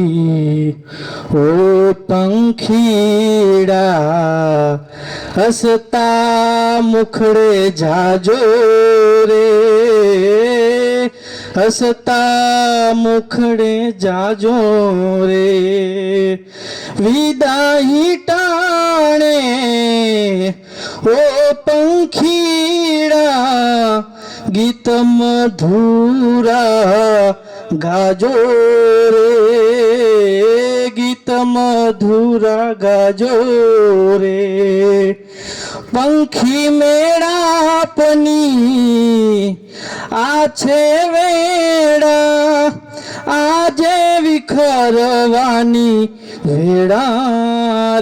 ओ पंखीड़ा हसता मुखड़े जाजो रे, हसता मुखड़े जाजो रे, विदाई टाणे ओ पंखीड़ा गीत मधुरा गाजो रे, गीत मधुरा गाजो रे, पंखी मेळापनी आछे वेड़ा आजे विखरवानी वेड़ा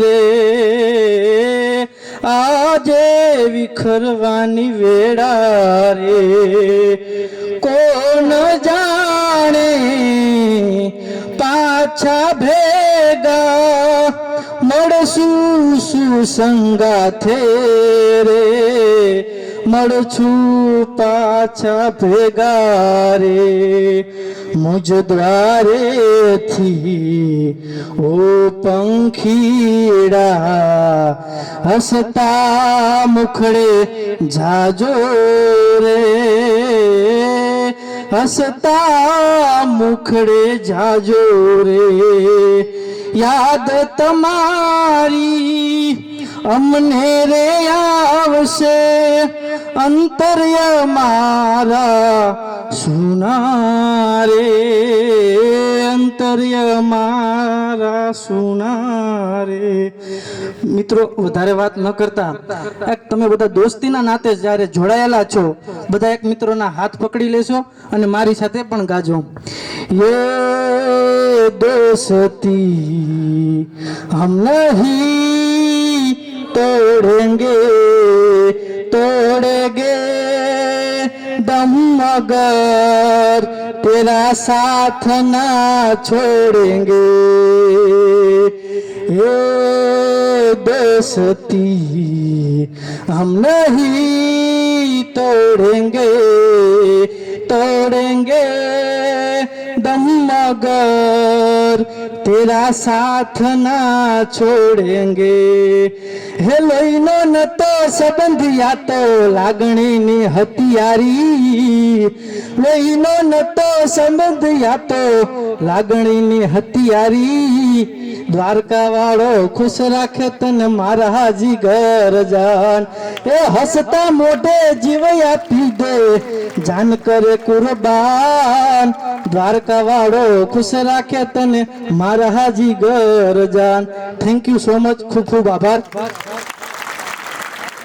रे, आजे विखरवानी वेड़ा रे, कोण जाने पाछा भेगा मळशु सुसंगाथे रे, मळशु पाछा भेगा रे, मुझ द्वारे थी ओ पंखीड़ा हसता मुखड़े जाजो रे, हसता मुखड़े जाजो रे, याद तमारी अमने रे आवशे अंतर्य मारा सुना रे, अंतर्य मारा सुना रे। मित्रों વધારે વાત ન કરતા એક તમે બધા દોસ્તીના નાતે જ્યારે જોડાયેલા છો બધા એક મિત્રોના હાથ પકડી લેશો અને મારી સાથે પણ ગાજો। ये दोस्ती हम नहीं तोड़ेंगे, तोड़ेंगे दम मगर तेरा साथ ना छोड़ेंगे। ये दोस्ती हम नहीं तोड़ेंगे, तोड़ेंगे दम मगर तेरा साथ ना छोड़ेंगे। हे लोईनो न तो संबंधिया तो लागणी नी हथियारी, लोईनो न तो संबंधिया तो लागणी नी हथियारी, द्वारका वाळो खुश राखे तने मारा हाजी घर जान, ए हसता मोढे जीव आपी दे जान करे कुर्बान, द्वारका वाळो खुश राखे तने मारा हाजी घर जान। थैंक यू सो मच, खूब खूब आभार।